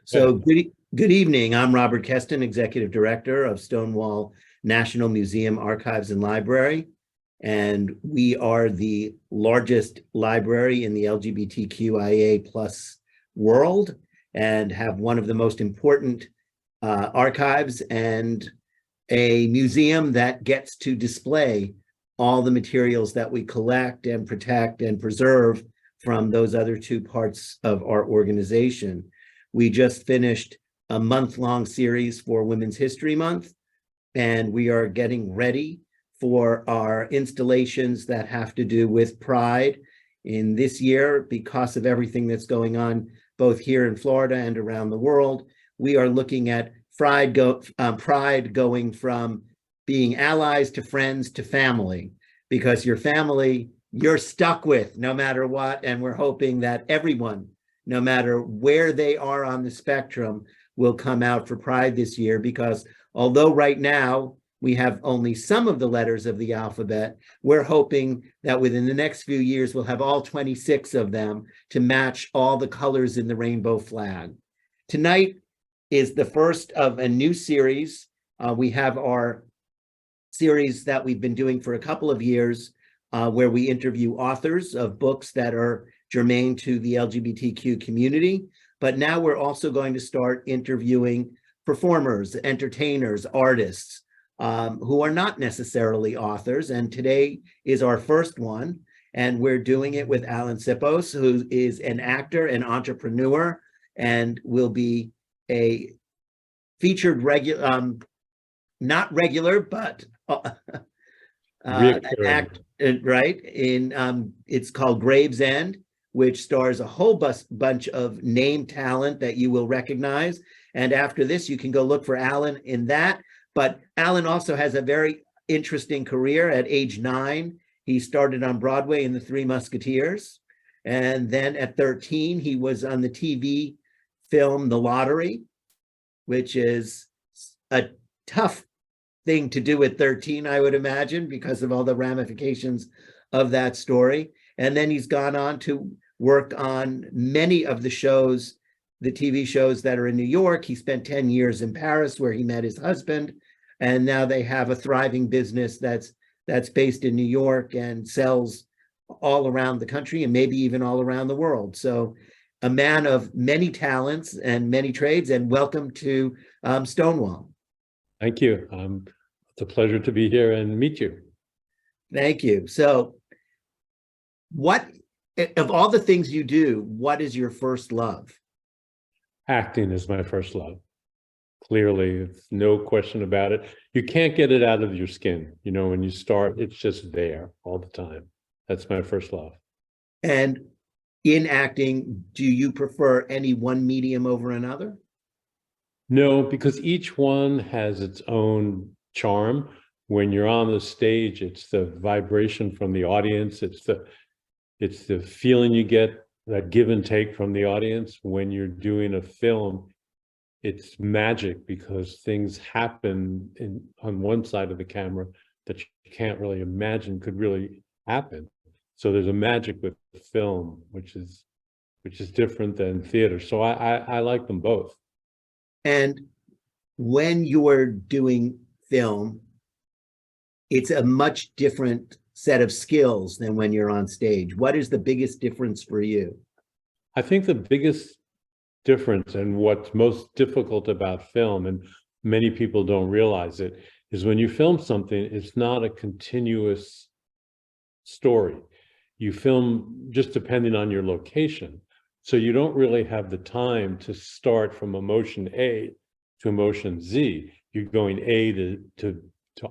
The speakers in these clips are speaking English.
So good evening. I'm Robert Kesten, Executive Director of Stonewall National Museum Archives and Library. And we are the largest library in the LGBTQIA plus world and have one of the most important archives and a museum that gets to display all the materials that we collect and protect and preserve from those other two parts of our organization. We just finished a month-long series for Women's History Month, and we are getting ready for our installations that have to do with Pride in this year. Because of everything that's going on both here in Florida and around the world, we are looking at Pride going from being allies to friends to family, because your family you're stuck with no matter what, and we're hoping that everyone, no matter where they are on the spectrum, will come out for Pride this year, because although right now we have only some of the letters of the alphabet, we're hoping that within the next few years we'll have all 26 of them to match all the colors in the rainbow flag. Tonight is the first of a new series. We have our series that we've been doing for a couple of years, where we interview authors of books that are germane to the LGBTQ community. But now we're also going to start interviewing performers, entertainers, artists who are not necessarily authors. And today is our first one. And we're doing it with Alan Ceppos, who is an actor and entrepreneur and will be a featured not regular, but an act, right? It's called Gravesend, which stars a whole bunch of name talent that you will recognize. And after this, you can go look for Alan in that. But Alan also has a very interesting career. At age 9, he started on Broadway in The Three Musketeers. And then at 13, he was on the TV film The Lottery, which is a tough thing to do at 13, I would imagine, because of all the ramifications of that story. And then he's gone on to work on many of the shows, the TV shows that are in New York. He spent 10 years in Paris, where he met his husband. And now they have a thriving business that's based in New York and sells all around the country and maybe even all around the world. So a man of many talents and many trades, and welcome to Stonewall. Thank you. It's a pleasure to be here and meet you. Thank you. So what, of all the things you do, what is your first love? Acting is my first love. Clearly, it's no question about it. You can't get it out of your skin. You know, when you start, it's just there all the time. That's my first love. And in acting, do you prefer any one medium over another? No, because each one has its own charm. When you're on the stage, it's the vibration from the audience. It's the feeling you get, that give and take from the audience. When you're doing a film, it's magic because things happen on one side of the camera that you can't really imagine could really happen. So there's a magic with the film, which is different than theater. So I like them both. And when you're doing film, it's a much different set of skills than when you're on stage. What is the biggest difference for you? I think the biggest difference and what's most difficult about film, and many people don't realize it, is when you film something, it's not a continuous story. You film just depending on your location. So you don't really have the time to start from emotion A to emotion Z. You're going A to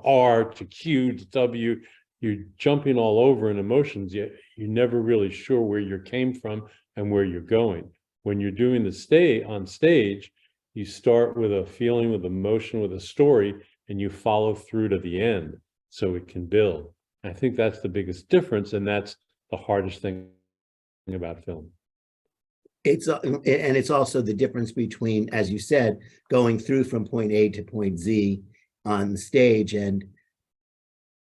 R to Q to W. You're jumping all over in emotions, yet you're never really sure where you came from and where you're going. When you're doing the on stage, you start with a feeling, with emotion, with a story, and you follow through to the end so it can build. I think that's the biggest difference, and that's the hardest thing about film. It's also the difference between, as you said, going through from point A to point Z on the stage and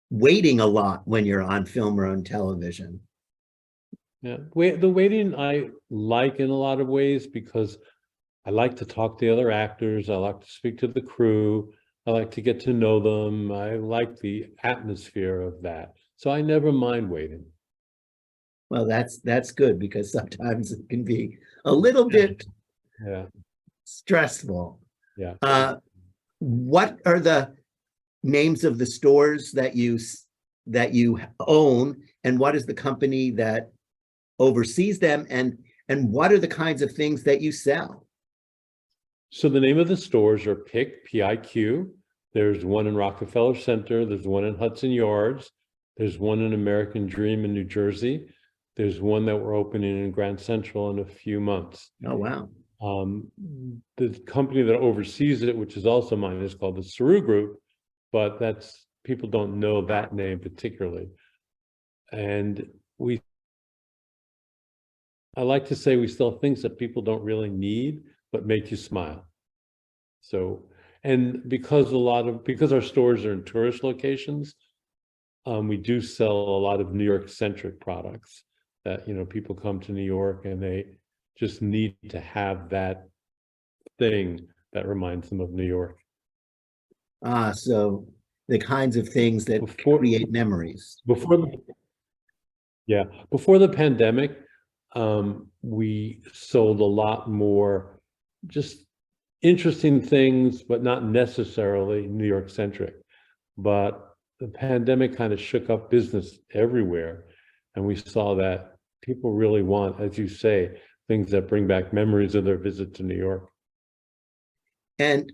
waiting a lot when you're on film or on television. Yeah, the waiting I like in a lot of ways, because I like to talk to the other actors. I like to speak to the crew. I like to get to know them. I like the atmosphere of that. So I never mind waiting. Well, that's good because sometimes it can be a little bit Yeah, stressful. yeah. What are the names of the stores that you own, and what is the company that oversees them, and what are the kinds of things that you sell? So the name of the stores are PIQ, P-I-Q. There's one in Rockefeller Center. There's one in Hudson Yards. There's one in American Dream in New Jersey. There's one that we're opening in Grand Central in a few months. Oh, wow. The company that oversees it, which is also mine, is called the Saru Group, but that's people don't know that name particularly. And I like to say we sell things that people don't really need, but make you smile. So, and because our stores are in tourist locations, we do sell a lot of New York centric products that, people come to New York and they just need to have that thing that reminds them of New York. So the kinds of things that create memories. Before the pandemic, we sold a lot more just interesting things, but not necessarily New York centric. But the pandemic kind of shook up business everywhere. And we saw that people really want, as you say, things that bring back memories of their visit to New York. And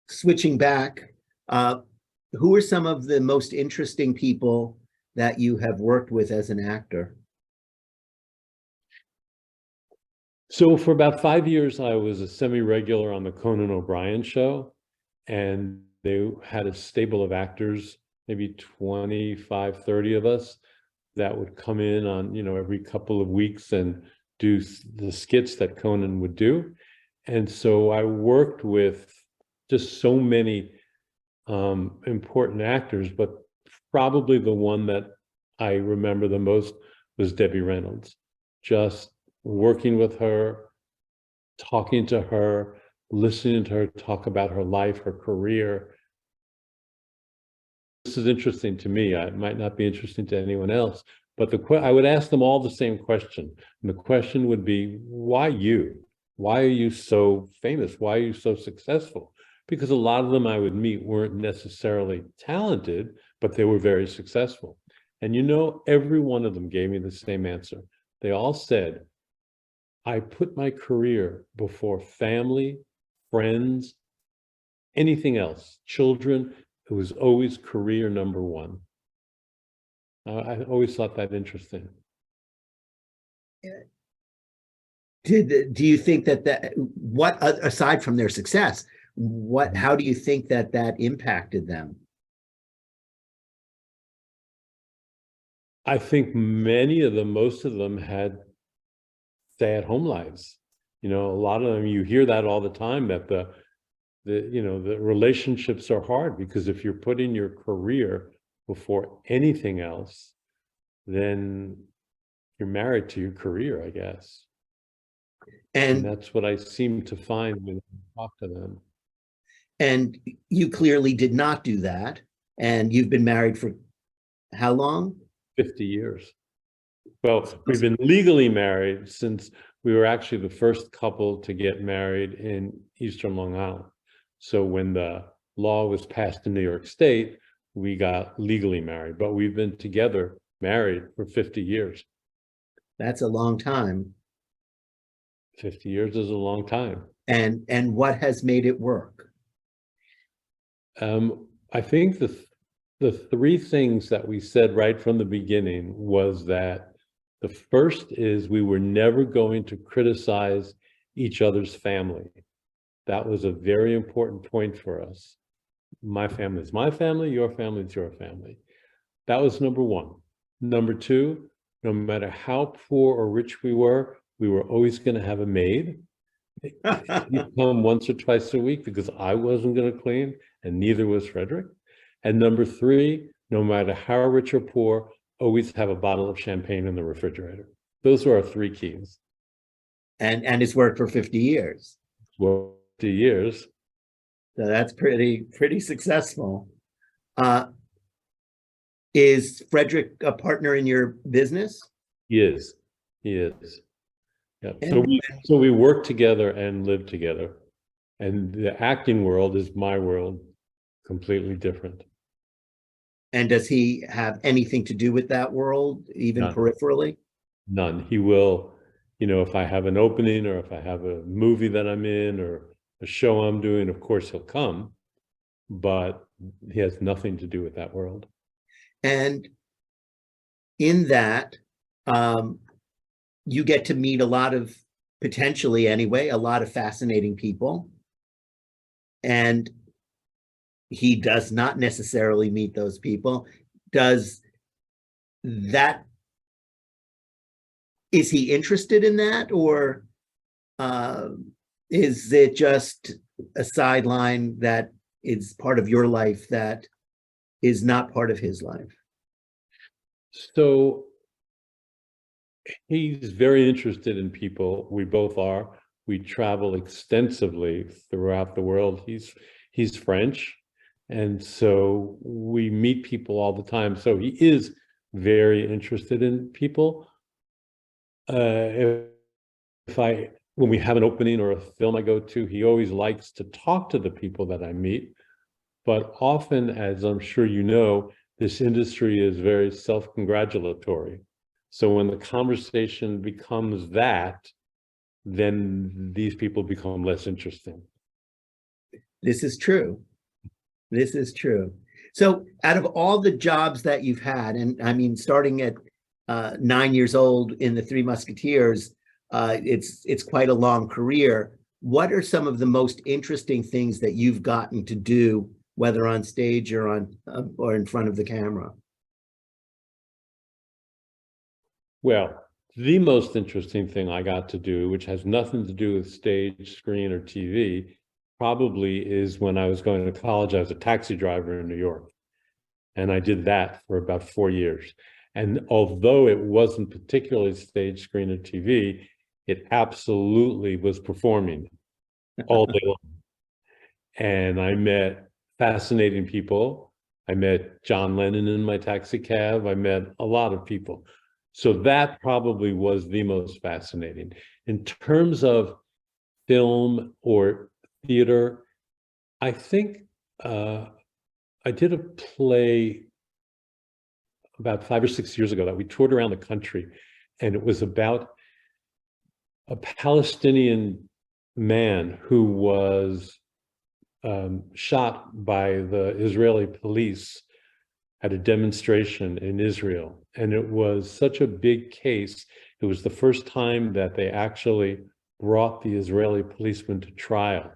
switching back, who are some of the most interesting people that you have worked with as an actor? So for about 5 years, I was a semi-regular on the Conan O'Brien show, and they had a stable of actors, maybe 25, 30 of us, that would come in on, every couple of weeks and do the skits that Conan would do. And so I worked with just so many important actors, but probably the one that I remember the most was Debbie Reynolds. Just working with her, talking to her, listening to her talk about her life, her career. This is interesting to me. It might not be interesting to anyone else, but I would ask them all the same question. And the question would be, why you? Why are you so famous? Why are you so successful? Because a lot of them I would meet weren't necessarily talented, but they were very successful. And every one of them gave me the same answer. They all said, I put my career before family, friends, anything else, children. It was always career number one. I always thought that interesting. Do you think that what, aside from their success, how do you think that impacted them? I think most of them had stay-at-home lives. A lot of them, you hear that all the time, that the relationships are hard because if you're putting your career before anything else, then you're married to your career, I guess. And that's what I seem to find when I talk to them. And you clearly did not do that. And you've been married for how long? 50 years. Well, we've been legally married since we were actually the first couple to get married in Eastern Long Island. So when the law was passed in New York State, we got legally married, but we've been together, married for 50 years. That's a long time. 50 years is a long time. And what has made it work? I think the three things that we said right from the beginning was that the first is we were never going to criticize each other's family. That was a very important point for us. My family is my family, your family is your family. That was number one. Number two, no matter how poor or rich we were always going to have a maid. He'd come once or twice a week because I wasn't going to clean, and neither was Frederick. And number three, no matter how rich or poor, always have a bottle of champagne in the refrigerator. Those are our three keys. And it's worked for 50 years. 20 years. So that's pretty successful. Uh, is Frederick a partner in your business? He is. He is. Yeah. And So we work together and live together. And the acting world is my world, completely different. and does he have anything to do with that world, even None. peripherally? None. He will, if I have an opening or if I have a movie that I'm in or a show I'm doing, of course he'll come, but he has nothing to do with that world. And in that, you get to meet a lot of, potentially anyway, a lot of fascinating people. And he does not necessarily meet those people. Is he interested in that, or is it just a sideline that is part of your life that is not part of his life? So he's very interested in people. We both are. We travel extensively throughout the world. He's French, and so we meet people all the time. So he is very interested in people. When we have an opening or a film I go to, he always likes to talk to the people that I meet. But often, as I'm sure you know, this industry is very self-congratulatory. So when the conversation becomes that, then these people become less interesting. This is true. This is true. So out of all the jobs that you've had, and I mean, starting at 9 years old in the Three Musketeers, it's quite a long career. What are some of the most interesting things that you've gotten to do, whether on stage or or in front of the camera? Well, the most interesting thing I got to do, which has nothing to do with stage, screen, or TV, probably is when I was going to college. I was a taxi driver in New York, and I did that for about 4 years. And although it wasn't particularly stage, screen, or TV, it absolutely was performing all day long. And I met fascinating people. I met John Lennon in my taxi cab. I met a lot of people. So that probably was the most fascinating. In terms of film or theater, I think I did a play about 5 or 6 years ago that we toured around the country, and it was about a Palestinian man who was shot by the Israeli police at a demonstration in Israel. And it was such a big case. It was the first time that they actually brought the Israeli policeman to trial.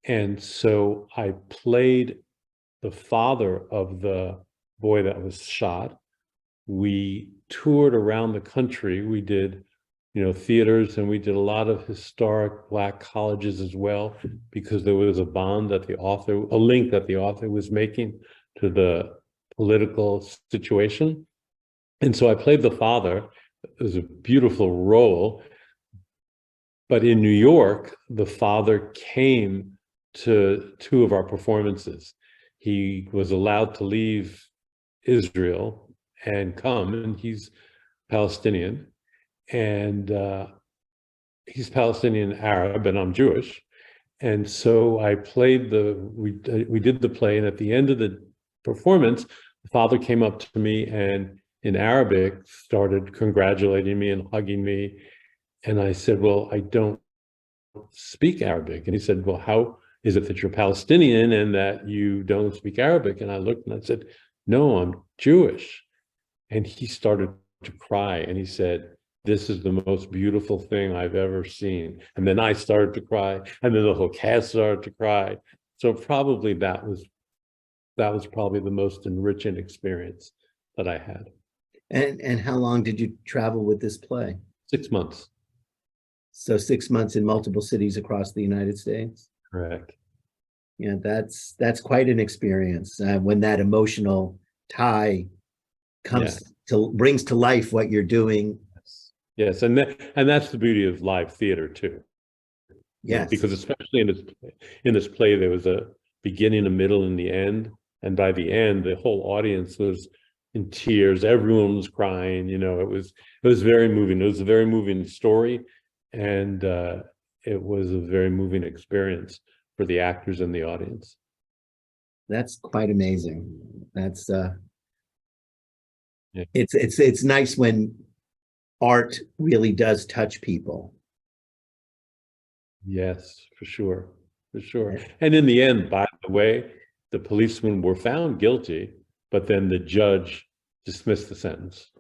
And so I played the father of the boy that was shot. We toured around the country. We did, theaters, and we did a lot of historic Black colleges as well, because there was a link that the author was making to the political situation. And so I played the father. It was a beautiful role. But in New York, the father came to 2 of our performances. He was allowed to leave Israel and come, and he's Palestinian. And he's Palestinian Arab, and I'm Jewish. And so I played we did the play, and at the end of the performance, the father came up to me and in Arabic started congratulating me and hugging me. And I said, well, I don't speak Arabic. And he said, well, how is it that you're Palestinian and that you don't speak Arabic? And I looked and I said, no, I'm Jewish. And he started to cry, and he said, this is the most beautiful thing I've ever seen. And then I started to cry, and then the whole cast started to cry. So probably that was probably the most enriching experience that I had. And how long did you travel with this play? 6 months. So 6 months in multiple cities across the United States? Correct. Yeah, that's quite an experience when that emotional tie brings to life what you're doing. Yes, and that's the beauty of live theater too. Yes. Because especially in this play, there was a beginning, a middle, and the end. And by the end, the whole audience was in tears. Everyone was crying. It was very moving. It was a very moving story, and it was a very moving experience for the actors and the audience. That's quite amazing. That's Yeah. it's nice when art really does touch people. Yes, for sure. For sure. And in the end, by the way, the policemen were found guilty, but then the judge dismissed the sentence.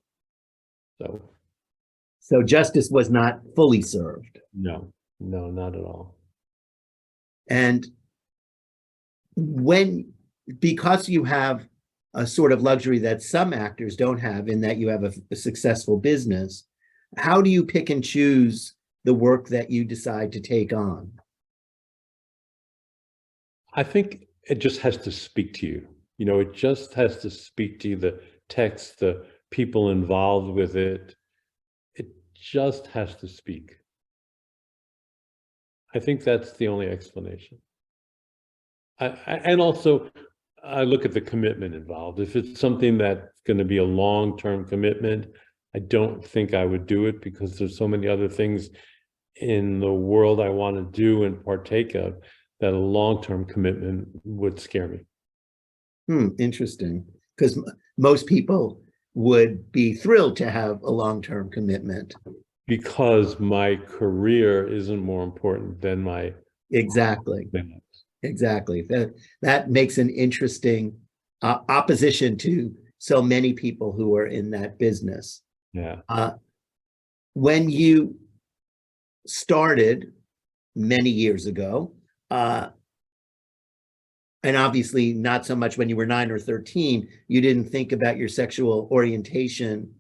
So justice was not fully served. No, not at all. And because you have a sort of luxury that some actors don't have, in that you have a successful business, how do you pick and choose the work that you decide to take on? I think it just has to speak to you. It just has to speak to you, the text, the people involved with it. It just has to speak. I think that's the only explanation. And also, I look at the commitment involved. If it's something that's going to be a long-term commitment, I don't think I would do it, because there's so many other things in the world I want to do and partake of, that a long-term commitment would scare me. Interesting. Because most people would be thrilled to have a long-term commitment. Because my career isn't more important than my Exactly. business. Exactly. That makes an interesting opposition to so many people who are in that business. Yeah. When you started many years ago, and obviously not so much when you were 9 or 13, you didn't think about your sexual orientation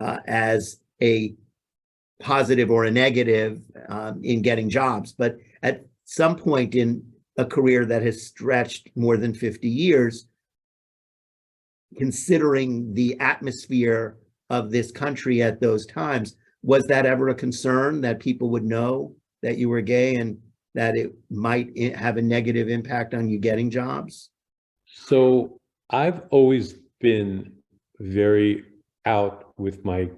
as a positive or a negative in getting jobs. But at some point in a career that has stretched more than 50 years, considering the atmosphere of this country at those times, was that ever a concern that people would know that you were gay and that it might have a negative impact on you getting jobs? So I've always been very out with my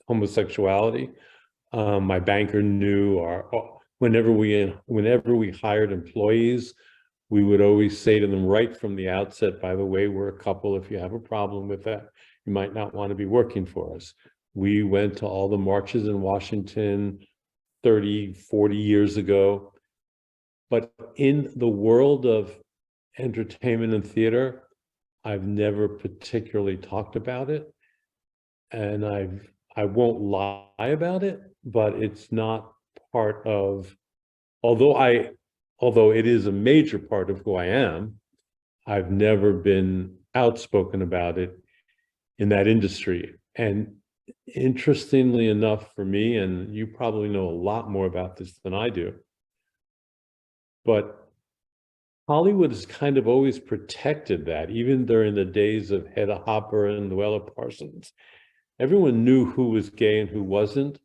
homosexuality. My banker knew, whenever we hired employees, we would always say to them right from the outset, by the way, we're a couple. If you have a problem with that, you might not want to be working for us. We went to all the marches in Washington 30, 40 years ago. But in the world of entertainment and theater, I've never particularly talked about it. And I won't lie about it, but it's not part of, although it is a major part of who I am, I've never been outspoken about it in that industry. And interestingly enough for me, and you probably know a lot more about this than I do, but Hollywood has kind of always protected that, even during the days of Hedda Hopper and Luella Parsons. Everyone knew who was gay and who wasn't,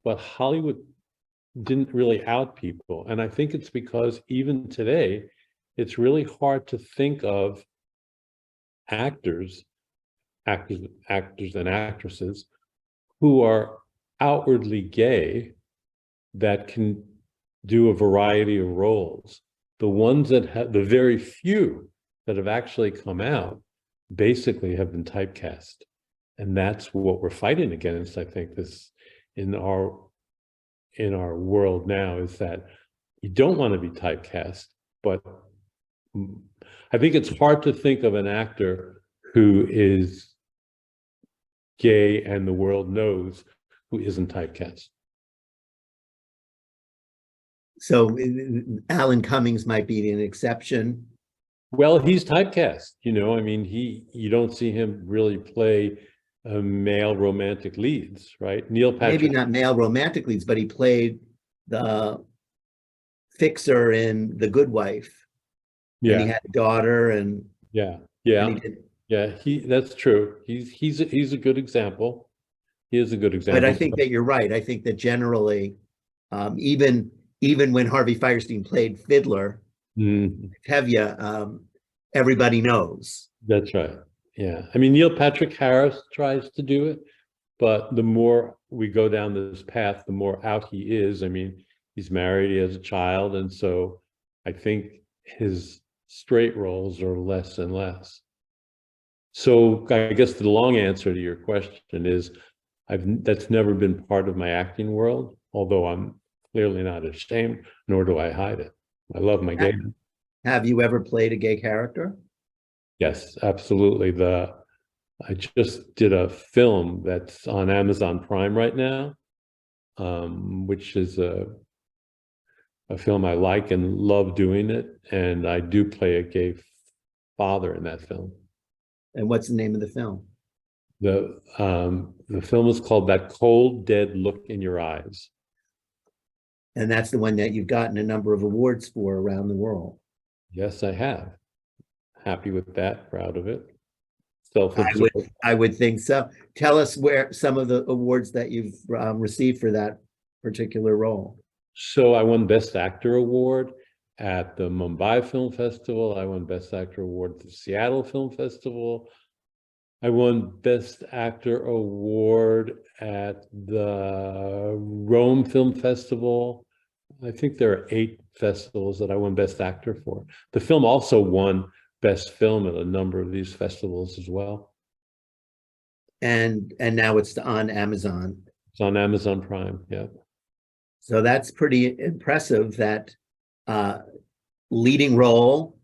but Hollywood didn't really out people. And I think it's because even today, it's really hard to think of actors and actresses who are outwardly gay that can do a variety of roles. The ones that have, the very few that have actually come out, basically have been typecast. And that's what we're fighting against, I think, this in our world now, is that you don't want to be typecast. But I think it's hard to think of an actor who is gay and the world knows, who isn't typecast. So Alan Cummings might be an exception. Well, he's typecast, I mean, you don't see him really play male romantic leads, right? Neil Patrick. Maybe not male romantic leads, but he played the fixer in The Good Wife. Yeah. And he had a daughter, and yeah. And That's true. He's a good example. He is a good example. But I think that you're right. I think that generally, even even when Harvey Fierstein played Fiddler, Mm, Tevye, everybody knows. that's right. Yeah. I mean, Neil Patrick Harris tries to do it, but the more we go down this path, the more out he is. I mean, he's married, he has a child, and so I think his straight roles are less and less. So I guess the long answer to your question is that's never been part of my acting world, although I'm clearly not ashamed, nor do I hide it. I love my gayness. Have you ever played a gay character? Yes, absolutely. I just did a film that's on Amazon Prime right now, which is a film I like and love doing it. And I do play a gay father in that film. And what's the name of the film? The film is called That Cold, Dead Look in Your Eyes. And that's the one that you've gotten a number of awards for around the world. Yes, I have. Happy with that, proud of it. I would think so. Tell us where some of the awards that you've received for that particular role. So I won Best Actor Award at the Mumbai Film Festival. I won Best Actor Award at the Seattle Film Festival. I won Best Actor Award at the Rome Film Festival. I think there are 8 festivals that I won Best Actor for. The film also won Best Film at a number of these festivals as well. And now it's on Amazon. It's on Amazon Prime, yeah. So that's pretty impressive, that leading role,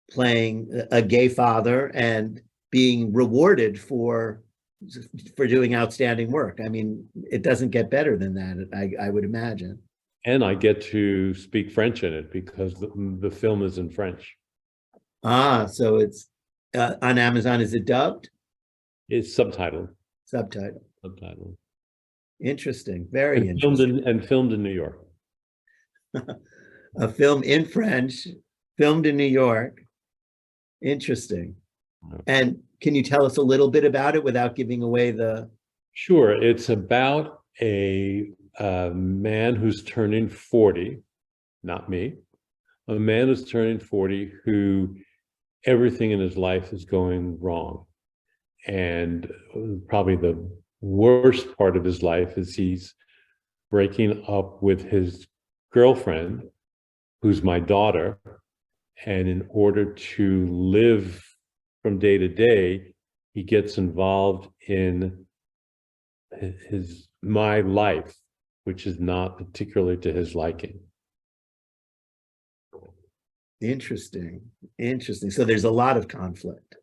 playing a gay father and being rewarded for doing outstanding work. I mean, it doesn't get better than that, I would imagine. And I get to speak French in it because the film is in French. So it's on Amazon. Is it dubbed? It's subtitled. Subtitled. Interesting. Very and interesting. Filmed in New York. A film in French, filmed in New York. Interesting. And can you tell us a little bit about it without giving away the... Sure. It's about a man who's turning 40, not me, a man who's turning 40 who everything in his life is going wrong. And probably the worst part of his life is he's breaking up with his girlfriend, who's my daughter. And in order to live from day to day, he gets involved in my life, which is not particularly to his liking. Interesting. So there's a lot of conflict.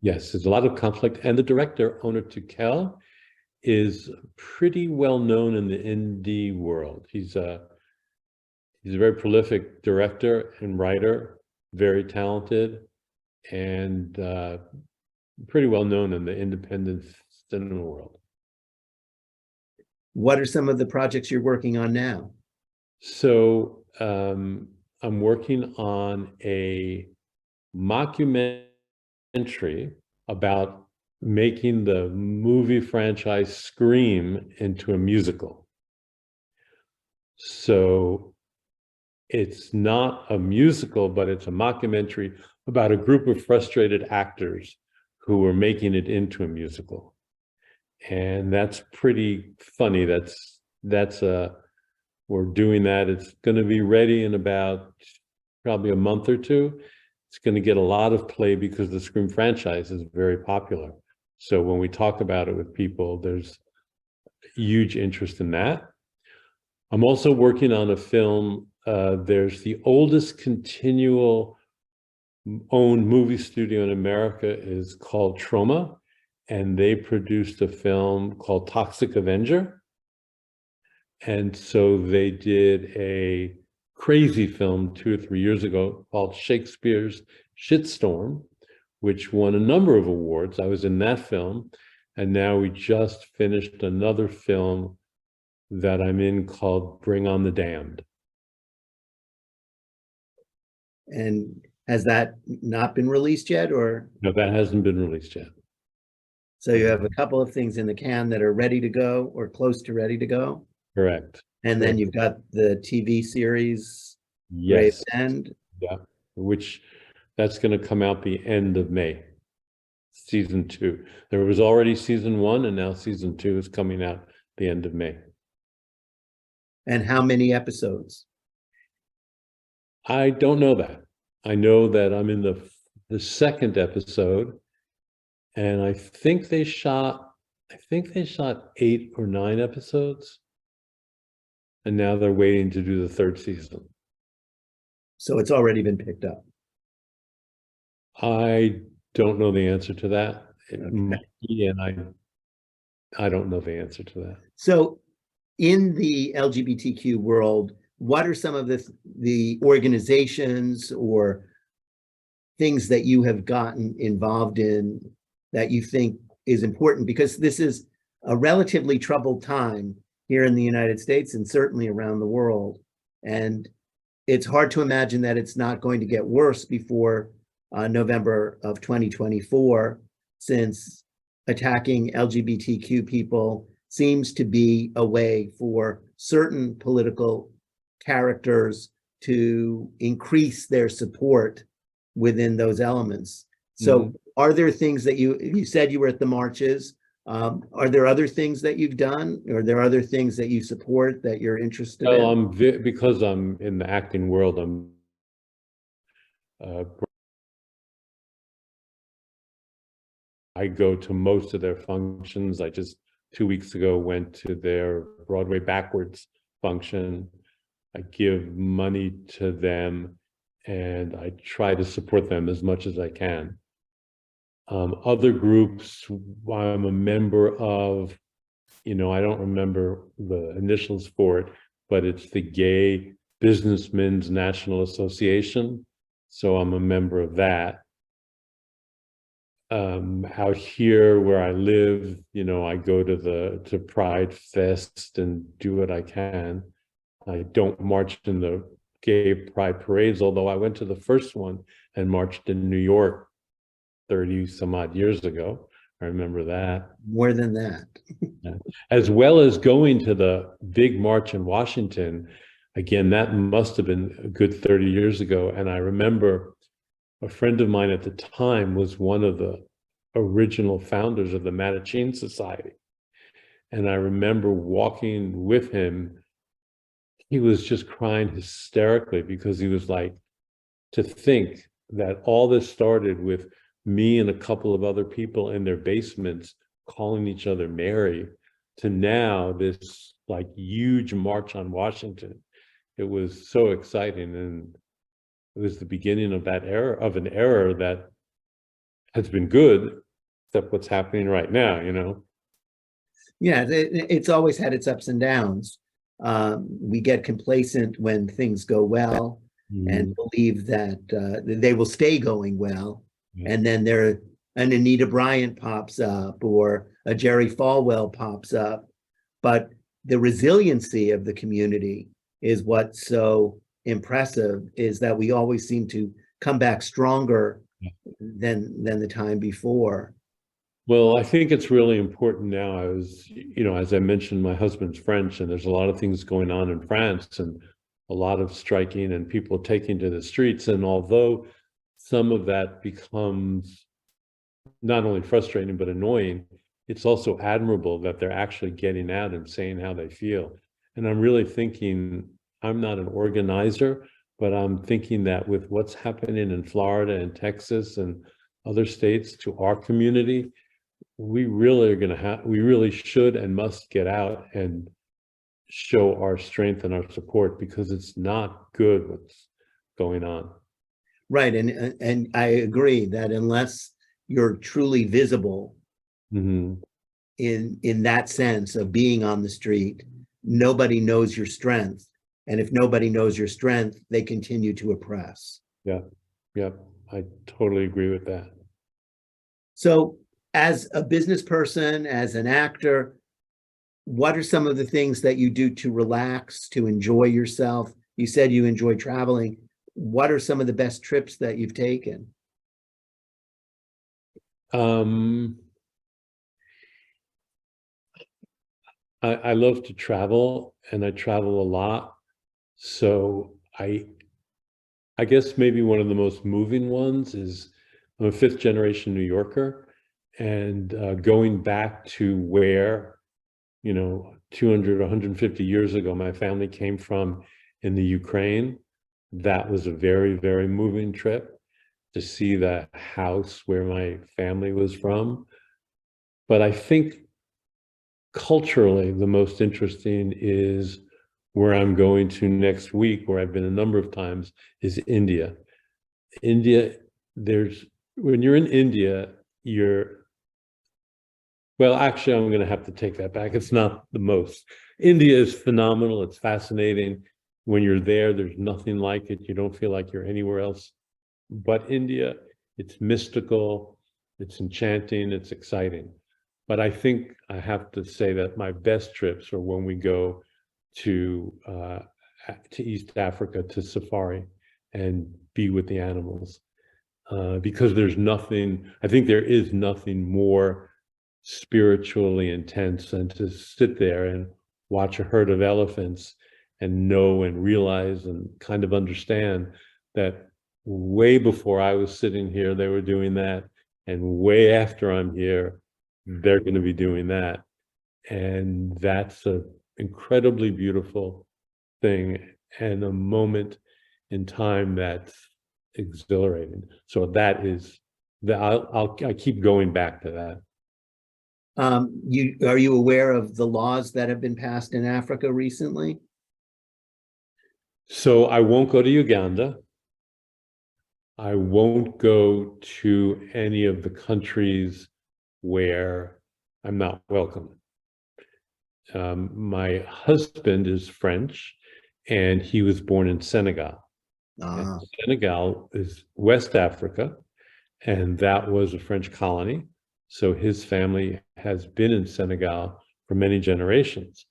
Yes, there's a lot of conflict. And the director, Oner Tukel, is pretty well known in the indie world. He's a very prolific director and writer, very talented, and pretty well known in the independent cinema world. What are some of the projects you're working on now? So I'm working on a mockumentary about making the movie franchise Scream into a musical. So it's not a musical, but it's a mockumentary about a group of frustrated actors who are making it into a musical. And that's pretty funny. We're doing that. It's going to be ready in about probably a month or two. It's going to get a lot of play because the Scream franchise is very popular. So when we talk about it with people, there's huge interest in that. I'm also working on a film. There's the oldest continual owned movie studio in America is called Troma, and they produced a film called Toxic Avenger. And so they did a crazy film 2 or 3 years ago called Shakespeare's Shitstorm, which won a number of awards. I was in that film, and now we just finished another film that I'm in called Bring on the Damned. And has that not been released yet, or? No, that hasn't been released yet. So you have a couple of things in the can that are ready to go or close to ready to go? Correct. And then Correct. you've got the TV series, Yes. Gravesend. Yeah. Which that's going to come out the end of May. Season 2. There was already season 1, and now season 2 is coming out the end of May. And how many episodes? I don't know that. I know that I'm in the second episode, and I think they shot 8 or 9 episodes, and now they're waiting to do the third season. So it's already been picked up. I don't know the answer to that. It Okay. might be, and I don't know the answer to that. So in the LGBTQ world, what are some of the organizations or things that you have gotten involved in that you think is important? Because this is a relatively troubled time here in the United States and certainly around the world. And it's hard to imagine that it's not going to get worse before November of 2024, since attacking LGBTQ people seems to be a way for certain political characters to increase their support within those elements. So are there things that you said you were at the marches? Are there other things that you've done, or are there other things that you support that you're interested in? Well, because I'm in the acting world, I go to most of their functions. I just 2 weeks ago went to their Broadway Backwards function. I give money to them, and I try to support them as much as I can. Other groups I'm a member of, I don't remember the initials for it, but it's the Gay Businessmen's National Association. So I'm a member of that. Out here where I live, I go to Pride Fest and do what I can. I don't march in the gay pride parades, although I went to the first one and marched in New York 30 some odd years ago. I remember that. More than that. Yeah. As well as going to the big march in Washington. Again, that must have been a good 30 years ago. And I remember a friend of mine at the time was one of the original founders of the Mattachine Society. And I remember walking with him. He was just crying hysterically because he was like, to think that all this started with me and a couple of other people in their basements calling each other Mary, to now this like huge march on Washington. It was so exciting, and it was the beginning of that era, of an era that has been good, except what's happening right now, Yeah, it's always had its ups and downs. We get complacent when things go well and believe that they will stay going well. Yeah. And then an Anita Bryant pops up or a Jerry Falwell pops up. But the resiliency of the community is what's so impressive, is that we always seem to come back stronger than the time before. Well, I think it's really important now. As I mentioned, my husband's French, and there's a lot of things going on in France, and a lot of striking and people taking to the streets. And although some of that becomes not only frustrating but annoying, it's also admirable that they're actually getting out and saying how they feel. And I'm really thinking, I'm not an organizer, but I'm thinking that with what's happening in Florida and Texas and other states to our community, we really should and must get out and show our strength and our support, because it's not good what's going on. Right, and I agree that unless you're truly visible in that sense of being on the street, nobody knows your strength. And if nobody knows your strength, they continue to oppress. Yeah, I totally agree with that. So as a business person, as an actor, what are some of the things that you do to relax, to enjoy yourself? You said you enjoy traveling. What are some of the best trips that you've taken? I love to travel, and I travel a lot. So I guess maybe one of the most moving ones is I'm a fifth generation New Yorker, and going back to where, 200, 150 years ago, my family came from in the Ukraine. That was a very, very moving trip to see the house where my family was from. But I think culturally, the most interesting is where I'm going to next week, where I've been a number of times, is India. India, when you're in India, well, actually, I'm going to have to take that back. It's not the most. India is phenomenal. It's fascinating. When you're there, there's nothing like it. You don't feel like you're anywhere else but India. It's mystical, it's enchanting, it's exciting. But I think I have to say that my best trips are when we go to East Africa, to safari, and be with the animals. Because I think there is nothing more spiritually intense than to sit there and watch a herd of elephants and know and realize and kind of understand that way before I was sitting here, they were doing that. And way after I'm here, they're going to be doing that. And that's an incredibly beautiful thing and a moment in time that's exhilarating. So that is I keep going back to that. Are you aware of the laws that have been passed in Africa recently? So I won't go to Uganda. I won't go to any of the countries where I'm not welcome. My husband is French, and he was born in Senegal. And Senegal is West Africa, and that was a French colony. So his family has been in Senegal for many generations.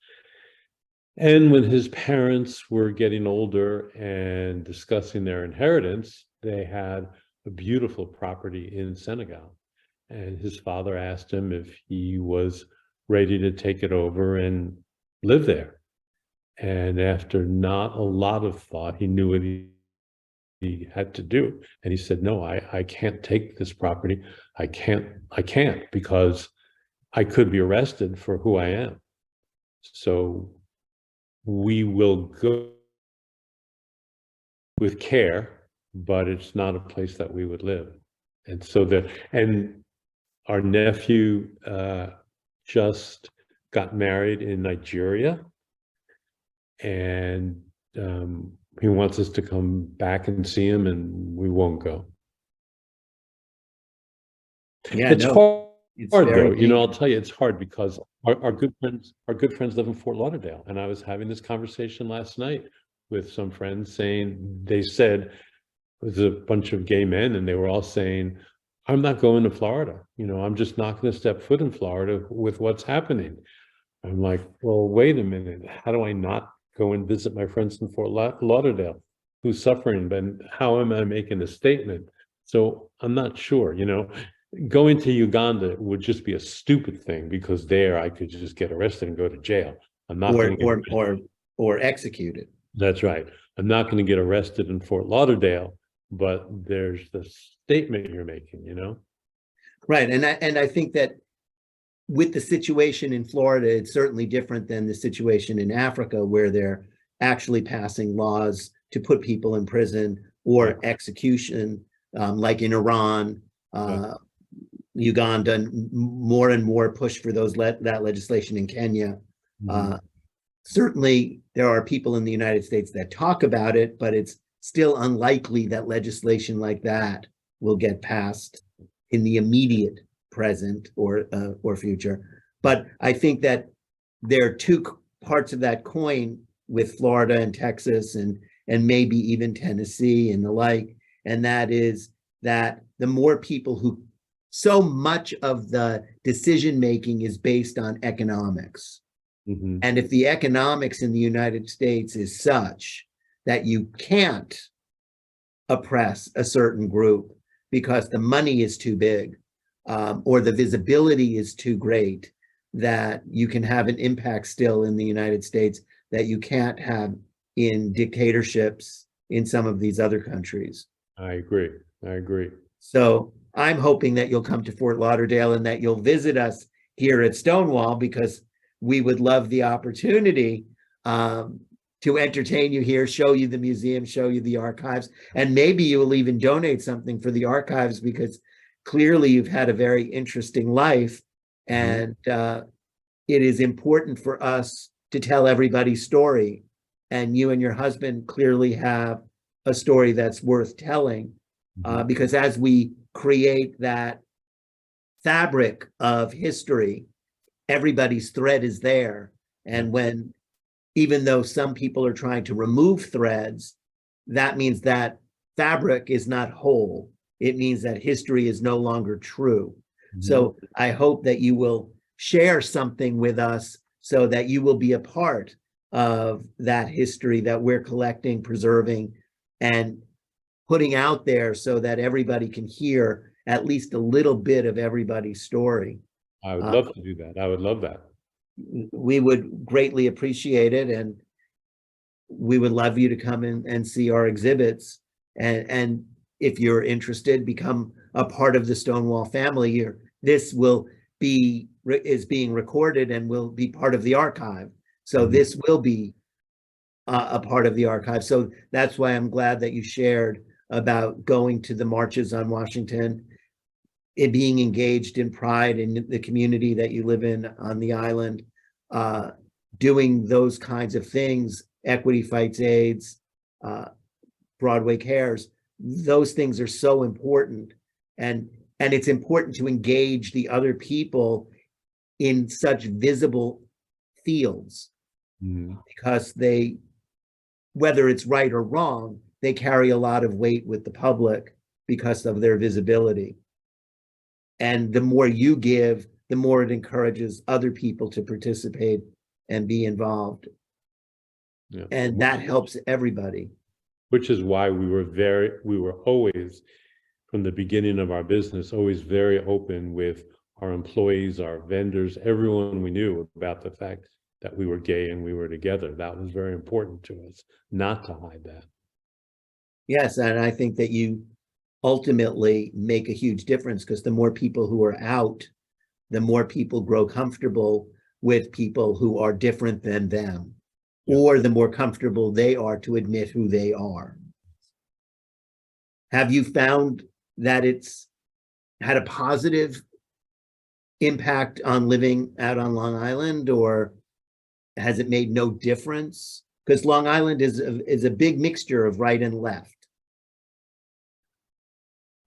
And when his parents were getting older and discussing their inheritance, they had a beautiful property in Senegal. And his father asked him if he was ready to take it over and live there. And after not a lot of thought, he knew what he had to do. And he said, no, I can't take this property. I can't because I could be arrested for who I am. So we will go with care, but it's not a place that we would live. And so and our nephew just got married in Nigeria, and he wants us to come back and see him, and we won't go. Yeah, it's hard though. dangerous. I'll tell you, it's hard because our good friends live in Fort Lauderdale, and I was having this conversation last night with some friends they said it was a bunch of gay men, and they were all saying, I'm not going to Florida. I'm just not going to step foot in Florida with what's happening. I'm like, well, wait a minute. How do I not go and visit my friends in Fort Lauderdale who's suffering? But how am I making a statement? So I'm not sure, going to Uganda would just be a stupid thing because there I could just get arrested and go to jail. I'm not going to or executed. That's right. I'm not going to get arrested in Fort Lauderdale, but there's the statement you're making, Right. And I think that with the situation in Florida, it's certainly different than the situation in Africa, where they're actually passing laws to put people in prison or execution, like in Iran, Uganda, and more push for that legislation in Kenya. Certainly, there are people in the United States that talk about it, but it's still unlikely that legislation like that will get passed in the immediate present or future. But I think that there are two parts of that coin with Florida and Texas and maybe even Tennessee and the like, and that is that the more people who, so much of the decision making is based on economics. And if the economics in the United States is such that you can't oppress a certain group because the money is too big, or the visibility is too great, that you can have an impact still in the United States that you can't have in dictatorships in some of these other countries. I agree. I agree. So I'm hoping that you'll come to Fort Lauderdale and that you'll visit us here at Stonewall, because we would love the opportunity to entertain you here, show you the museum, show you the archives, and maybe you will even donate something for the archives, because clearly you've had a very interesting life, and it is important for us to tell everybody's story. And you and your husband clearly have a story that's worth telling, because as we create that fabric of history, everybody's thread is there. And when, even though some people are trying to remove threads, that means that fabric is not whole. It means that history is no longer true. So I hope that you will share something with us so that you will be a part of that history that we're collecting, preserving, and putting out there so that everybody can hear at least a little bit of everybody's story. I would love to do that. I would love that. We would greatly appreciate it, and we would love you to come in and see our exhibits. And if you're interested, become a part of the Stonewall family. Here, this is being recorded and will be part of the archive. So this will be a part of the archive. So that's why I'm glad that you shared about going to the marches on Washington, it being engaged in pride in the community that you live in on the island, doing those kinds of things, Equity Fights AIDS, Broadway Cares. Those things are so important. And it's important to engage the other people in such visible fields, because they, whether it's right or wrong, they carry a lot of weight with the public because of their visibility. And the more you give, the more it encourages other people to participate and be involved. Yeah. And that helps everybody. Which is why we were always, from the beginning of our business, always very open with our employees, our vendors, everyone we knew about the fact that we were gay and we were together. That was very important to us, not to hide that. Yes, and I think that you ultimately make a huge difference, because the more people who are out, the more people grow comfortable with people who are different than them, or the more comfortable they are to admit who they are. Have you found that it's had a positive impact on living out on Long Island, or has it made no difference? Because Long Island is a big mixture of right and left.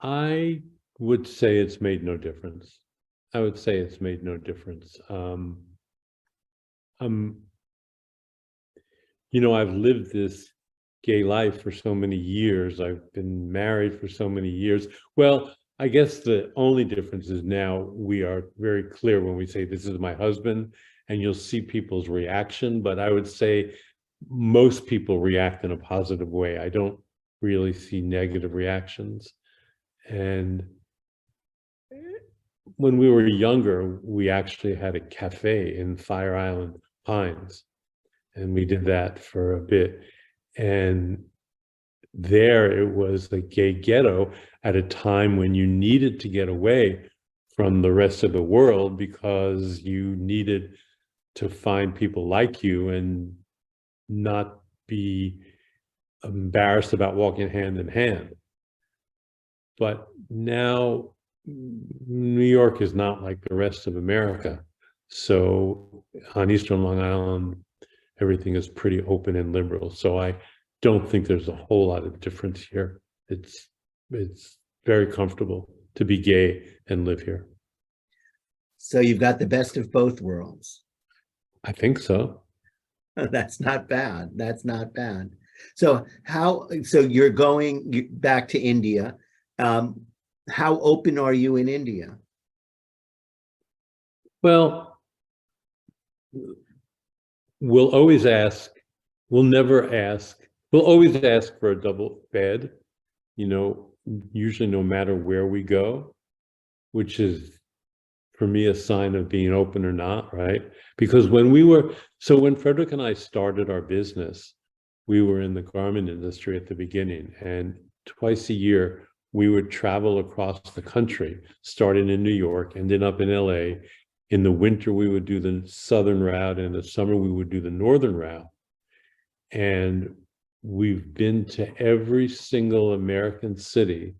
I would say it's made no difference. I would say it's made no difference. You know, I've lived this gay life for so many years. I've been married for so many years. Well, I guess the only difference is now we are very clear when we say this is my husband, and you'll see people's reaction. But I would say most people react in a positive way. I don't really see negative reactions. And when we were younger, we actually had a cafe in Fire Island Pines, and we did that for a bit. And there it was a gay ghetto at a time when you needed to get away from the rest of the world, because you needed to find people like you and not be embarrassed about walking hand in hand. But now New York is not like the rest of America. So on Eastern Long Island, everything is pretty open and liberal. So I don't think there's a whole lot of difference here. It's very comfortable to be gay and live here. So you've got the best of both worlds. I think so. That's not bad. That's not bad. So you're going back to India. How open are you in India? Well, we'll always ask, we'll never ask, we'll always ask for a double bed, you know, usually no matter where we go, which is for me a sign of being open or not, right? Because when Frederick and I started our business, we were in the garment industry at the beginning, and twice a year we would travel across the country, starting in New York, ending up in LA. In the winter, we would do the southern route. In the summer, we would do the northern route. And we've been to every single American city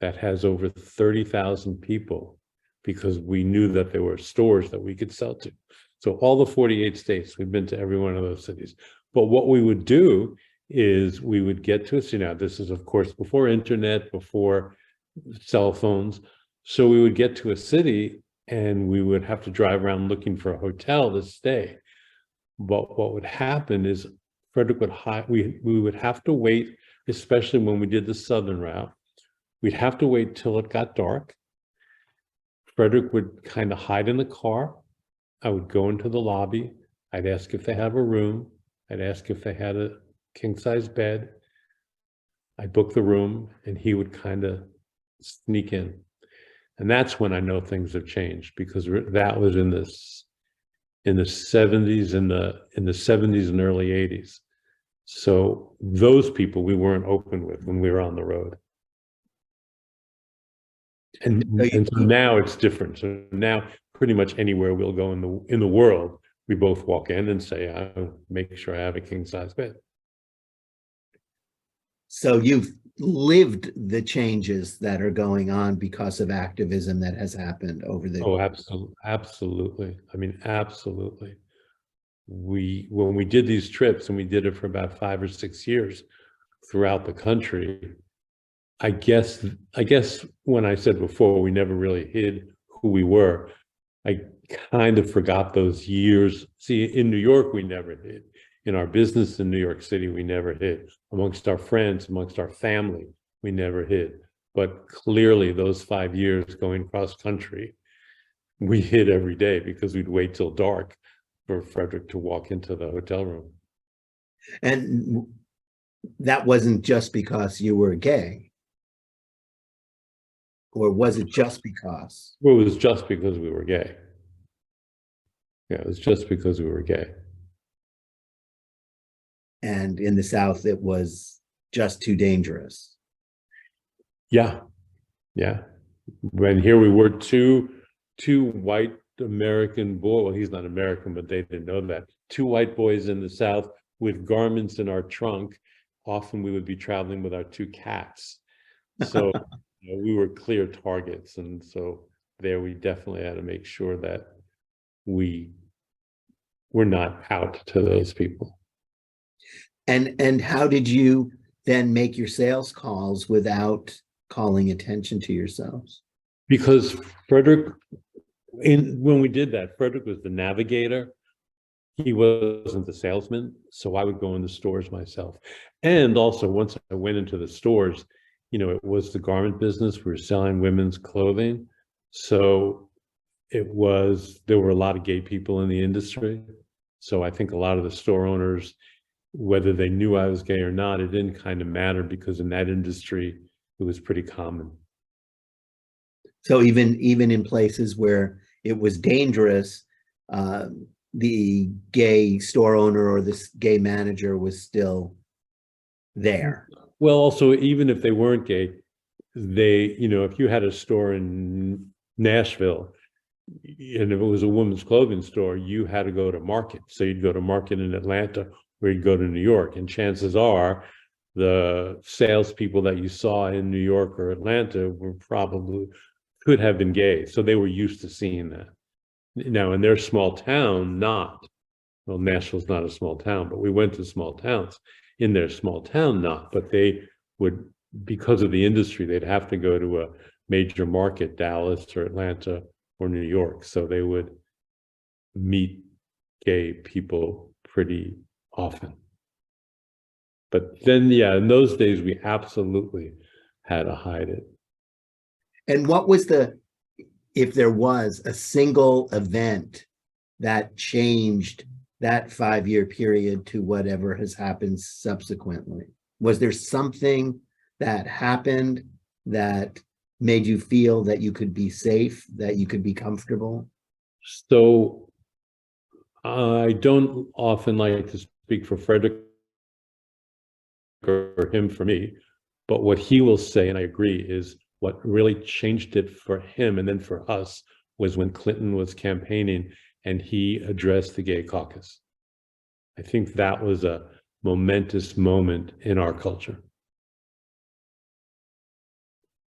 that has over 30,000 people, because we knew that there were stores that we could sell to. So all the 48 states, we've been to every one of those cities. But what we would do is we would get to a city. Now, this is, of course, before internet, before cell phones. So we would get to a city and we would have to drive around looking for a hotel to stay. But what would happen is Frederick we would have to wait, especially when we did the southern route. We'd have to wait till it got dark. Frederick would kind of hide in the car. I would go into the lobby. I'd ask if they have a room. I'd ask if they had a king-size bed. I'd book the room, and he would kind of sneak in. And that's when I know things have changed, because that was in the 70s, in the 70s and early 80s. So those people we weren't open with when we were on the road. And so now it's different. So now pretty much anywhere we'll go in the world, we both walk in and say, I'll make sure I have a king-size bed. So you've lived the changes that are going on because of activism that has happened over the— Oh, absolutely. I mean, absolutely. When we did these trips, and we did it for about 5 or 6 years throughout the country, I guess when I said before, we never really hid who we were, I kind of forgot those years. See, in New York, we never hid. In our business in New York City, we never hid. Amongst our friends, amongst our family, we never hid. But clearly those 5 years going cross country, we hid every day, because we'd wait till dark for Frederick to walk into the hotel room. And that wasn't just because you were gay? Or was it just because? Well, it was just because we were gay. Yeah, it was just because we were gay. And in the South, it was just too dangerous. Yeah. When here we were, two white American boys. Well, he's not American, but they didn't know that. 2 white boys in the South with garments in our trunk. Often we would be traveling with our 2 cats. So we were clear targets. And so there we definitely had to make sure that we were not out to those people. And how did you then make your sales calls without calling attention to yourselves? Because Frederick, when we did that, Frederick was the navigator. He wasn't the salesman. So I would go in the stores myself. And also, once I went into the stores, it was the garment business. We were selling women's clothing. So there were a lot of gay people in the industry. So I think a lot of the store owners, whether they knew I was gay or not, it didn't kind of matter, because in that industry, it was pretty common. So even in places where it was dangerous, the gay store owner or this gay manager was still there. Well, also, even if they weren't gay, if you had a store in Nashville, and if it was a women's clothing store, you had to go to market. So you'd go to market in Atlanta, or you'd go to New York. And chances are the salespeople that you saw in New York or Atlanta could have been gay. So they were used to seeing that. Now, in their small town, well, Nashville's not a small town, but we went to small towns. In their small town, not, but they would, because of the industry, they'd have to go to a major market, Dallas or Atlanta or New York. So they would meet gay people pretty often. But then, yeah, in those days, we absolutely had to hide it. And what was if there was a single event that changed that 5-year period to whatever has happened subsequently? Was there something that happened that made you feel that you could be safe, that you could be comfortable? So I don't often like to speak for Frederick or him for me, but what he will say, and I agree, is what really changed it for him and then for us was when Clinton was campaigning and he addressed the gay caucus. I think that was a momentous moment in our culture.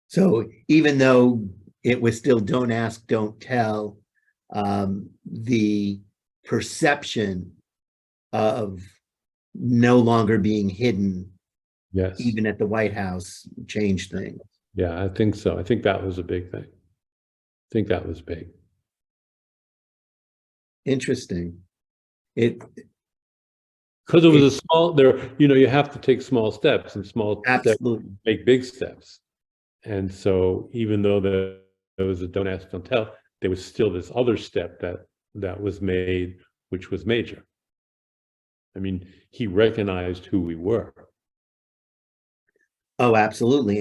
So even though it was still don't ask, don't tell, the perception of no longer being hidden, Yes. even at the White House, changed things. Yeah, I think so. I think that was a big thing. I think that was big. Interesting. It Because it was a small, you have to take small steps, and small steps absolutely. make big steps. And so even though there was a don't ask, don't tell, there was still this other step that was made, which was major. I mean, he recognized who we were. Oh, absolutely.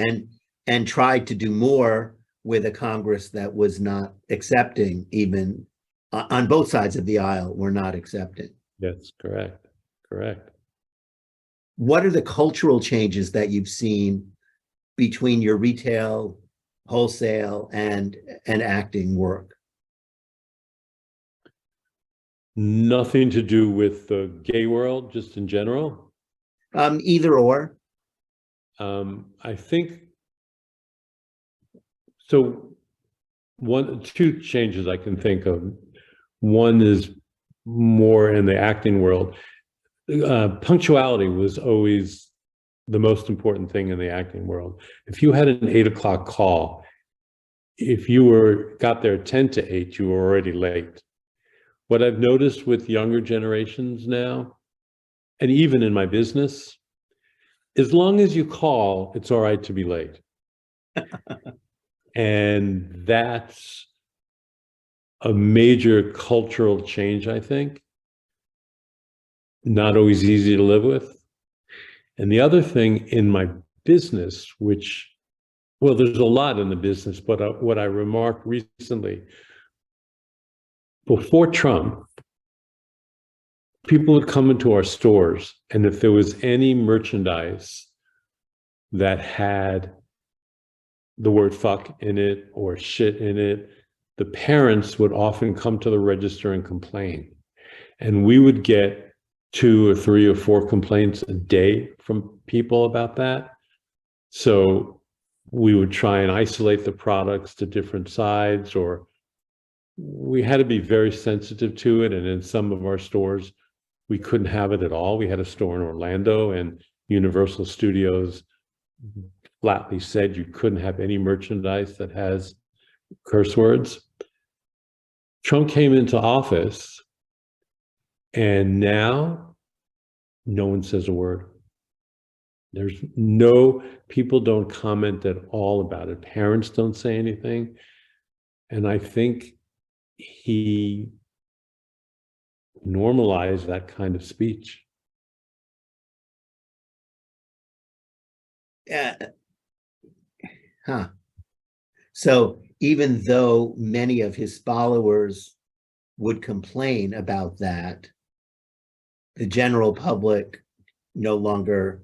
And tried to do more with a Congress that was not accepting, even on both sides of the aisle, were not accepting. Yes, correct. Correct. What are the cultural changes that you've seen between your retail, wholesale, and acting work? Nothing to do with the gay world, just in general. Either or. I think so. Two changes I can think of. One is more in the acting world. Punctuality was always the most important thing in the acting world. If you had an 8 o'clock call, if you got there 10 to 8, you were already late. What I've noticed with younger generations now, and even in my business, as long as you call, it's all right to be late. And that's a major cultural change, I think. Not always easy to live with. And the other thing in my business, which, well, there's a lot in the business, but what I remarked recently, before Trump, people would come into our stores, and if there was any merchandise that had the word fuck in it or shit in it, the parents would often come to the register and complain. And we would get 2 or 3 or 4 complaints a day from people about that. So we would try and isolate the products to different sides, or we had to be very sensitive to it. And in some of our stores, we couldn't have it at all. We had a store in Orlando, and Universal Studios flatly said you couldn't have any merchandise that has curse words. Trump came into office, and now no one says a word. People don't comment at all about it. Parents don't say anything. And I think he normalized that kind of speech. Huh. So even though many of his followers would complain about that, the general public no longer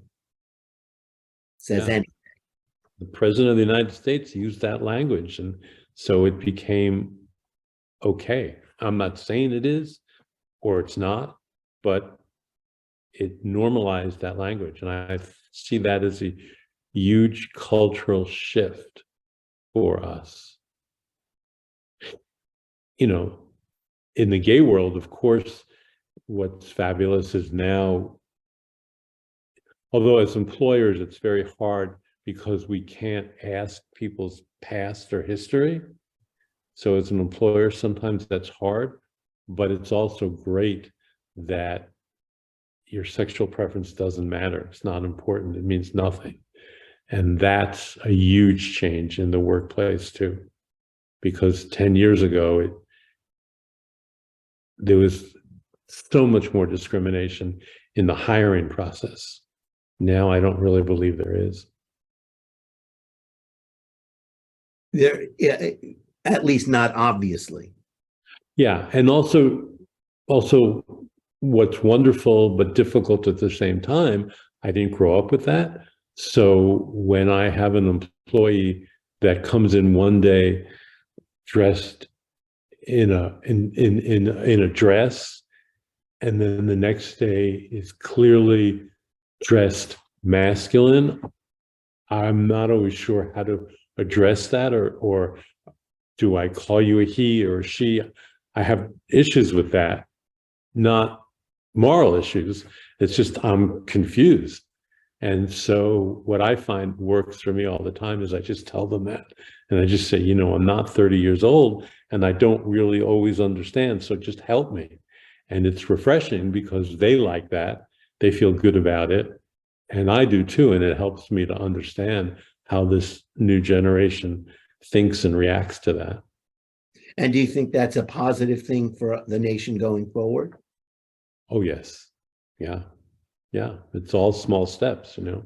says anything. The president of the United States used that language, and so it became okay. I'm not saying it is or it's not, but it normalized that language. And I see that as a huge cultural shift for us. You know, in the gay world, of course, what's fabulous is now, although as employers, it's very hard because we can't ask people's past or history. So as an employer, sometimes that's hard, but it's also great that your sexual preference doesn't matter. It's not important. It means nothing. And that's a huge change in the workplace too, because 10 years ago, there was so much more discrimination in the hiring process. Now I don't really believe there is. There, at least not obviously. Yeah, and also what's wonderful but difficult at the same time, I didn't grow up with that. So when I have an employee that comes in one day dressed in a dress, and then the next day is clearly dressed masculine, I'm not always sure how to address that, or do I call you a he or a she? I have issues with that, not moral issues. It's just I'm confused. And so what I find works for me all the time is I just tell them that. And I just say, I'm not 30 years old and I don't really always understand. So just help me. And it's refreshing because they like that. They feel good about it. And I do too. And it helps me to understand how this new generation thinks and reacts to that. And do you think that's a positive thing for the nation going forward? Oh, yes. Yeah. Yeah. It's all small steps, And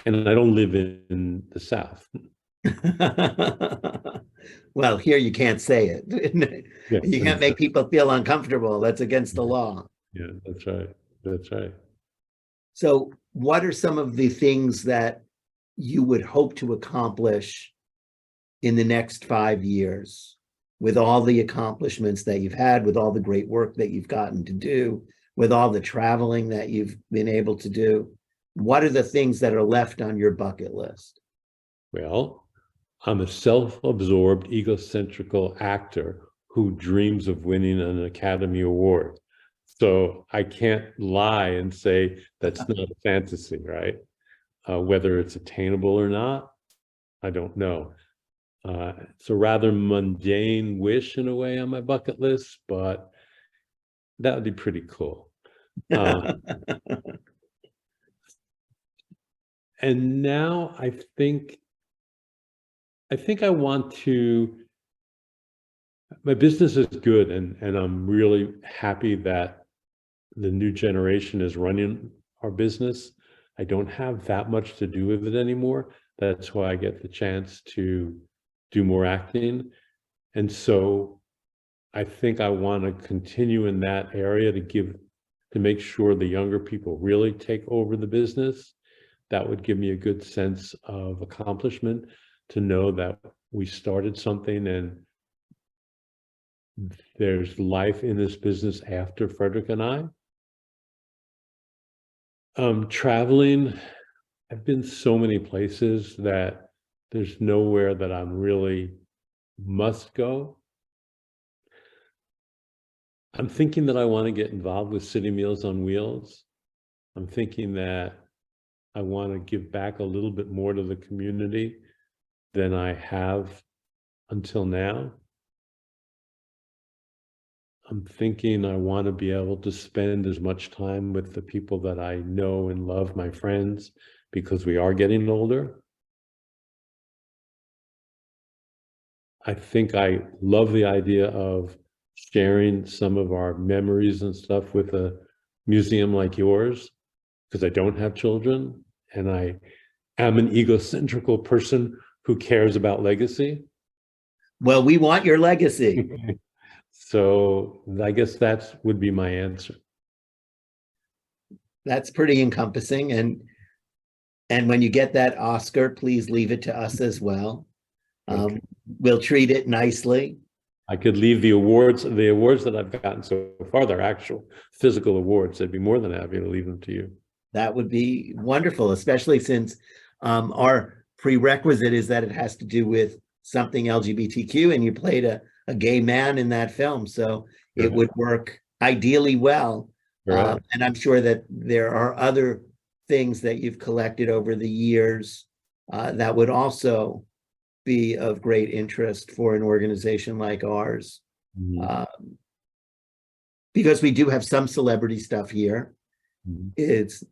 I don't live in the South. Well, here you can't say it. Yeah, You can't make people feel uncomfortable. That's against the law. Yeah, that's right. That's right. So what are some of the things that you would hope to accomplish in the next 5 years with all the accomplishments that you've had, with all the great work that you've gotten to do, with all the traveling that you've been able to do? What are the things that are left on your bucket list? Well, I'm a self-absorbed, egocentrical actor who dreams of winning an Academy Award. So I can't lie and say that's not a fantasy, right? Whether it's attainable or not, I don't know. It's a rather mundane wish in a way on my bucket list, but that would be pretty cool. And now I think I want to, my business is good and I'm really happy that the new generation is running our business. I don't have that much to do with it anymore. That's why I get the chance to do more acting. And so I think I want to continue in that area to make sure the younger people really take over the business. That would give me a good sense of accomplishment to know that we started something and there's life in this business after Frederick and I. Traveling, I've been so many places that there's nowhere that I'm really must go. I'm thinking that I want to get involved with City Meals on Wheels. I'm thinking that I want to give back a little bit more to the community than I have until now. I'm thinking I want to be able to spend as much time with the people that I know and love, my friends, because we are getting older. I think I love the idea of sharing some of our memories and stuff with a museum like yours, because I don't have children and I am an egocentrical person who cares about legacy. Well, we want your legacy. So I guess that would be my answer. That's pretty encompassing. And when you get that Oscar, please leave it to us as well. Okay. We'll treat it nicely. I could leave the awards that I've gotten so far, they're actual physical awards. I'd be more than happy to leave them to you. That would be wonderful, especially since our prerequisite is that it has to do with something LGBTQ, and you played a gay man in that film. So Right. It would work ideally well. Right. And I'm sure that there are other things that you've collected over the years that would also be of great interest for an organization like ours. Mm-hmm. Because we do have some celebrity stuff here. Mm-hmm. It's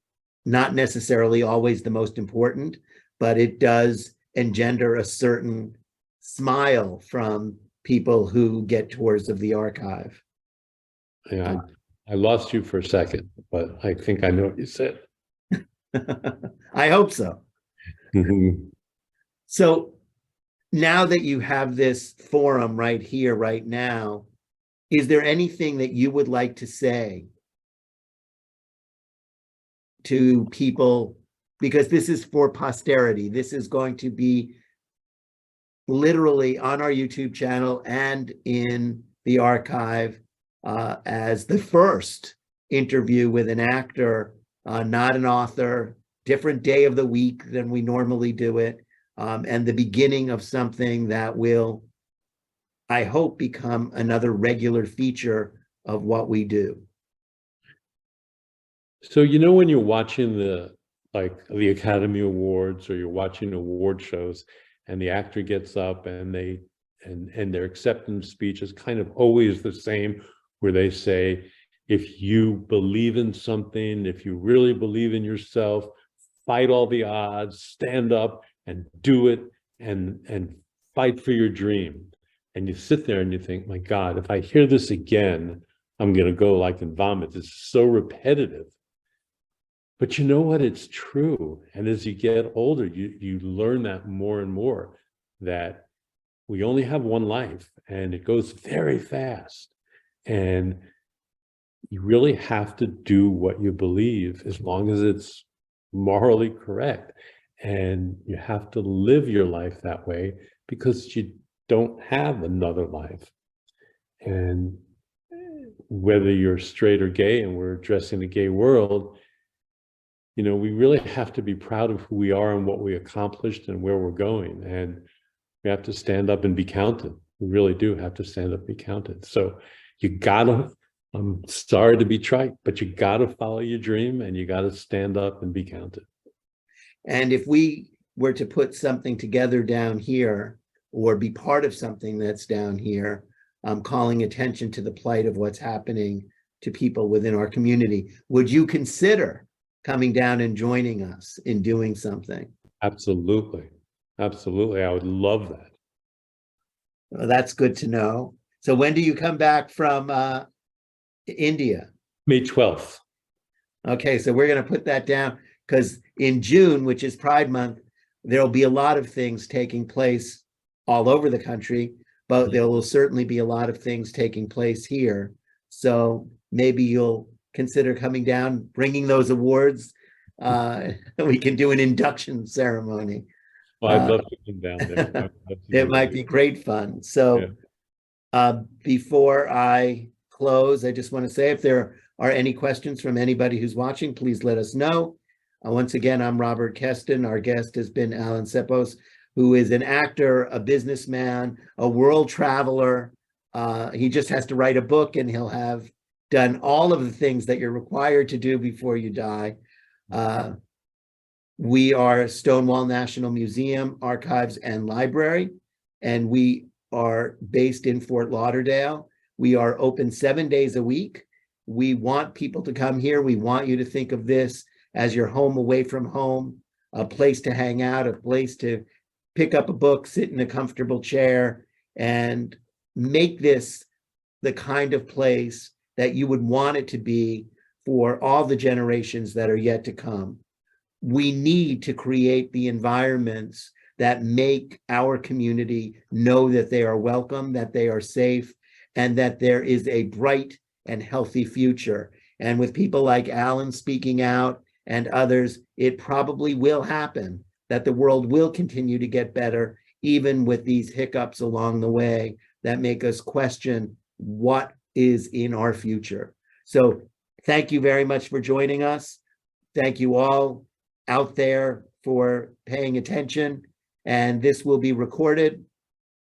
not necessarily always the most important, but it does engender a certain smile from people who get tours of the archive. Yeah, I lost you for a second, but I think I know what you said. I hope so. Mm-hmm. So now that you have this forum right here, right now, is there anything that you would like to say to people? Because this is for posterity. This is going to be literally on our YouTube channel and in the archive as the first interview with an actor, not an author, different day of the week than we normally do it, and the beginning of something that will, I hope, become another regular feature of what we do. So, when you're watching the Academy Awards, or you're watching award shows, and the actor gets up and their acceptance speech is kind of always the same, where they say, if you believe in something, if you really believe in yourself, fight all the odds, stand up and do it, and fight for your dream. And you sit there and you think, my God, if I hear this again, I'm going to go and vomit. It's so repetitive. But you know what? It's true. And as you get older, you learn that more and more, that we only have one life and it goes very fast. And you really have to do what you believe, as long as it's morally correct. And you have to live your life that way, because you don't have another life. And whether you're straight or gay, and we're addressing the gay world, we really have to be proud of who we are and what we accomplished and where we're going. And we have to stand up and be counted. We really do have to stand up and be counted. So I'm sorry to be trite, but you gotta follow your dream, and you gotta stand up and be counted. And if we were to put something together down here, or be part of something that's down here, calling attention to the plight of what's happening to people within our community, would you consider coming down and joining us in doing something? Absolutely. Absolutely. I would love that. Well, that's good to know. So when do you come back from India? May 12th. Okay, so we're going to put that down, because in June, which is Pride Month, there'll be a lot of things taking place all over the country, but there will certainly be a lot of things taking place here. So maybe you'll consider coming down, bringing those awards. We can do an induction ceremony. Well, I'd love to come down there. It might be great fun. So before I close, I just want to say, if there are any questions from anybody who's watching, please let us know. Once again, I'm Robert Kesten. Our guest has been Alan Ceppos, who is an actor, a businessman, a world traveler. He just has to write a book, and he'll have done all of the things that you're required to do before you die. We are Stonewall National Museum, Archives, and Library, and we are based in Fort Lauderdale. We are open 7 days a week. We want people to come here. We want you to think of this as your home away from home, a place to hang out, a place to pick up a book, sit in a comfortable chair, and make this the kind of place that you would want it to be for all the generations that are yet to come. We need to create the environments that make our community know that they are welcome, that they are safe, and that there is a bright and healthy future. And with people like Alan speaking out and others, it probably will happen, that the world will continue to get better, even with these hiccups along the way that make us question what is in our future. So thank you very much for joining us. Thank you all out there for paying attention. And this will be recorded.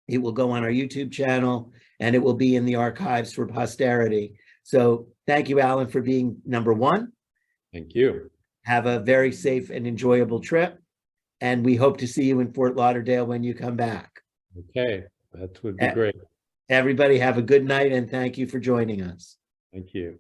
It will go on our YouTube channel, and it will be in the archives for posterity. So thank you, Alan, for being number one. Thank you. Have a very safe and enjoyable trip. And we hope to see you in Fort Lauderdale when you come back. Okay, that would be great. Everybody have a good night, and thank you for joining us. Thank you.